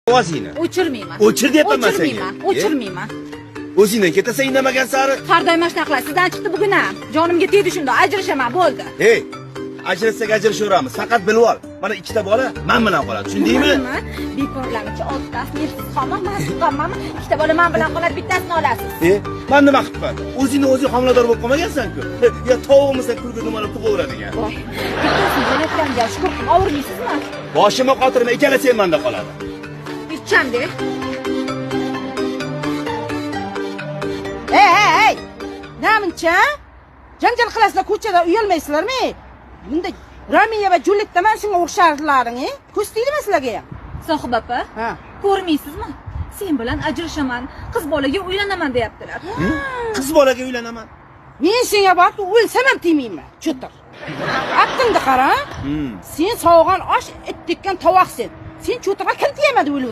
Ovozingni. O'chirmayman. O'chir deyapman men senga. O'chirmayman. O'zingdan ketasan indamagan sari. Har doim mana shunaqa qilasiz. Sizdan chiqdi bugun ham. Jonimga tegdi shundoq. Ajrashaman, bo'ldi. Hey, ajratsak ajrashaveramiz. Faqat bilib ol. Mana ikkita bola men bilan qoladi. Tushundingmi? Bekorlarcha oltitasini yebsiz qolmam, mas'ul qolmayman. Ikkita bola men bilan qoladi, bittasini olasiz. Men nima qilibman? O'zingni o'zing homilador bo'lib qolmagansan-ku. Ya tovuqmisa kulga nimalar tug'averadigan. Voy, bittasini bo'layotganiga shukur qilib og'irmaysizmi? Boshimga qotirma, ikkala sen menda qoladi. Ichchamda. Hey! Namuncha? Janjal qilasizlar, ko'chada uyalmaysizlarmi? Bunda Ramiya va Julietta mana shunga o'xsharlaring, ko'z tegdimi sizlarga ham? Sohib opa, ko'rmaysizmi? Sen bilan ajrashaman, qiz bolaga uylanaman deyaptilar. Qiz bolaga uylanaman. Men senga borib o'lsam ham tegmayman, cho'tir. Aqlingni qara. Sen sog'gan osh, it tekkan tovoqsen. Sen cho'tirga kim tegmadi o'lib